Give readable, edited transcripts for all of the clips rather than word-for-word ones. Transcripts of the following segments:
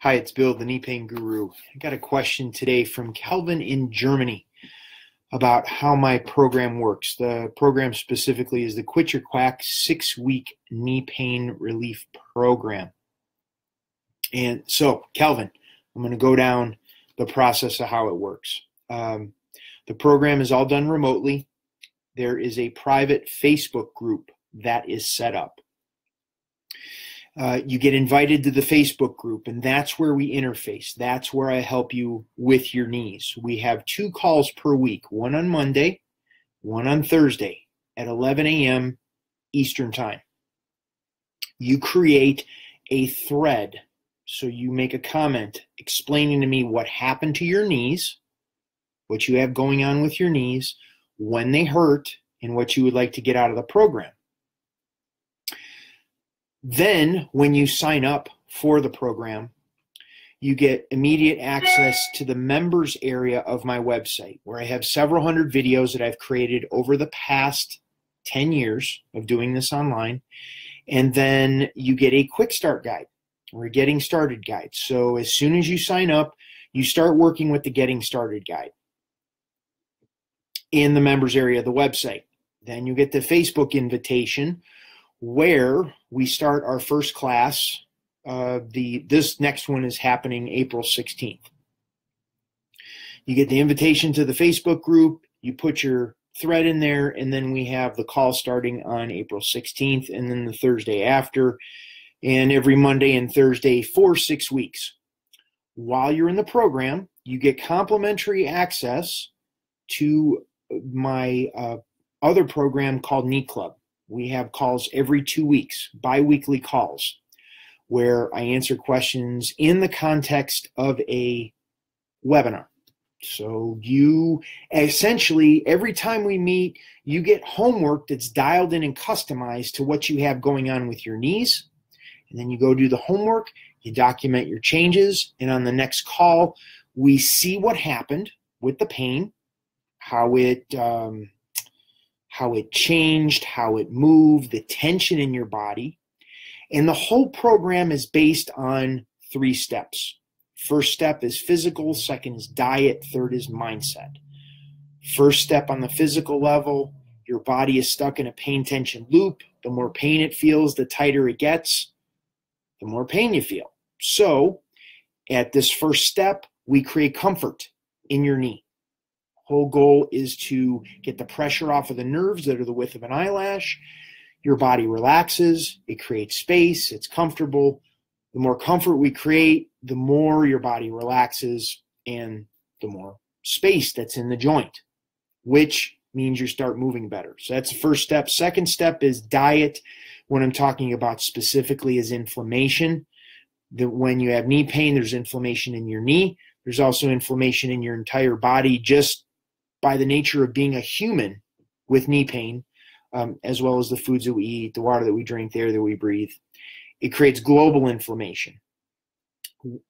Hi, it's Bill, the knee pain guru. I got a question today from Calvin in Germany about how my program works. The program specifically is the Quit Your Quack 6-week knee pain relief program. And so, Calvin, I'm going to go down the process of how it works. The program is all done remotely. There is a private Facebook group that is set up. You get invited to the Facebook group, and that's where we interface. That's where I help you with your knees. We have 2 calls per week, one on Monday, one on Thursday at 11 a.m. Eastern Time. You create a thread. So you make a comment explaining to me what happened to your knees, what you have going on with your knees, when they hurt, and what you would like to get out of the program. Then, when you sign up for the program, you get immediate access to the members area of my website, where I have several hundred videos that I've created over the past 10 years of doing this online. And then you get a quick start guide or a getting started guide. So as soon as you sign up, you start working with the getting started guide in the members area of the website. Then you get the Facebook invitation, where we start our first class. This next one is happening April 16th. You get the invitation to the Facebook group, you put your thread in there, and then we have the call starting on April 16th, and then the Thursday after, and every Monday and Thursday for 6 weeks. While you're in the program, you get complimentary access to my other program called Knee Club. We have calls every 2 weeks, bi-weekly calls, where I answer questions in the context of a webinar. So you essentially, every time we meet, you get homework that's dialed in and customized to what you have going on with your knees. And then you go do the homework, you document your changes, and on the next call, we see what happened with the pain, how it changed, how it moved, the tension in your body. And the whole program is based on 3 steps. First step is physical, second is diet, third is mindset. First step on the physical level, your body is stuck in a pain tension loop. The more pain it feels, the tighter it gets, the more pain you feel. So at this first step, we create comfort in your knee. Whole goal is to get the pressure off of the nerves that are the width of an eyelash. Your body relaxes, it creates space, it's comfortable. The more comfort we create, the more your body relaxes and the more space that's in the joint, which means you start moving better. So that's the first step. Second step is diet. What I'm talking about specifically is inflammation. When you have knee pain, there's inflammation in your knee. There's also inflammation in your entire body, just by the nature of being a human with knee pain, as well as the foods that we eat, the water that we drink, the air that we breathe. It creates global inflammation.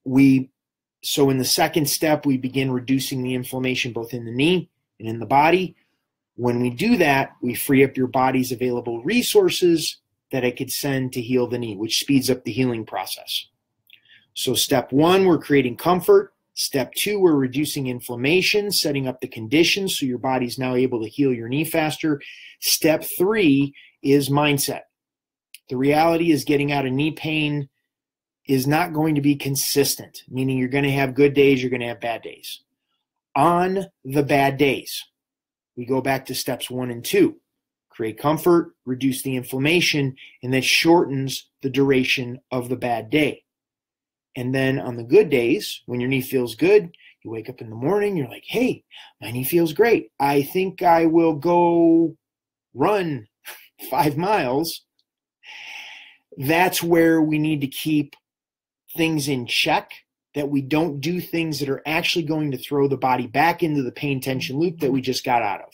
So in the second step, we begin reducing the inflammation both in the knee and in the body. When we do that, we free up your body's available resources that it could send to heal the knee, which speeds up the healing process. So step 1, we're creating comfort. Step 2, we're reducing inflammation, setting up the conditions so your body's now able to heal your knee faster. Step 3 is mindset. The reality is getting out of knee pain is not going to be consistent, meaning you're going to have good days, you're going to have bad days. On the bad days, we go back to steps 1 and 2. Create comfort, reduce the inflammation, and that shortens the duration of the bad day. And then on the good days, when your knee feels good, you wake up in the morning, you're like, hey, my knee feels great. I think I will go run 5 miles. That's where we need to keep things in check, that we don't do things that are actually going to throw the body back into the pain tension loop that we just got out of.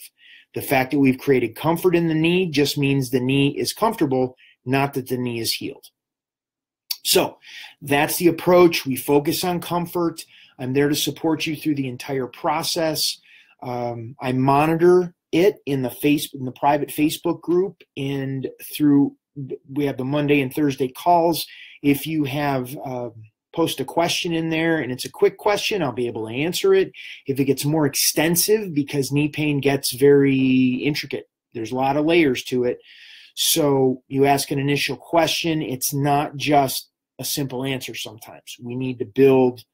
The fact that we've created comfort in the knee just means the knee is comfortable, not that the knee is healed. So that's the approach. We focus on comfort. I'm there to support you through the entire process. I monitor it in the private Facebook group, and we have the Monday and Thursday calls. If you have post a question in there and it's a quick question, I'll be able to answer it. If it gets more extensive, because knee pain gets very intricate, there's a lot of layers to it. So you ask an initial question, it's not just a simple answer sometimes. We need to build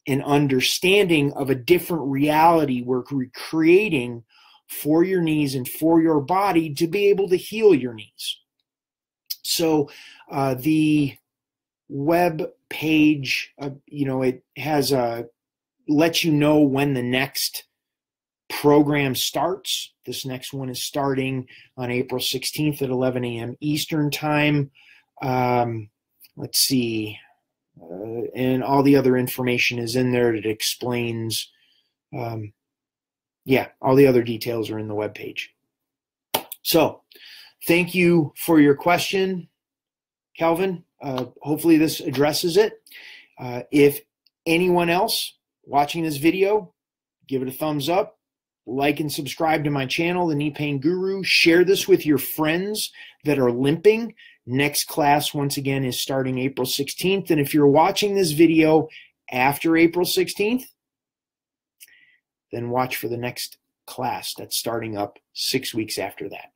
an understanding of a different reality we're creating for your knees and for your body to be able to heal your knees. So the web page, it has lets you know when the next program starts. This next one is starting on April 16th at 11 a.m. Eastern time. Let's see. And all the other information is in there that explains, all the other details are in the webpage. So thank you for your question, Calvin. Hopefully this addresses it. If anyone else watching this video, give it a thumbs up, like and subscribe to my channel, The Knee Pain Guru. Share this with your friends that are limping. Next class, once again, is starting April 16th. And if you're watching this video after April 16th, then watch for the next class that's starting up 6 weeks after that.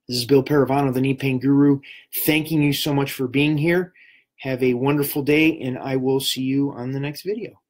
This is Bill Paravano, the Knee Pain Guru, thanking you so much for being here. Have a wonderful day, and I will see you on the next video.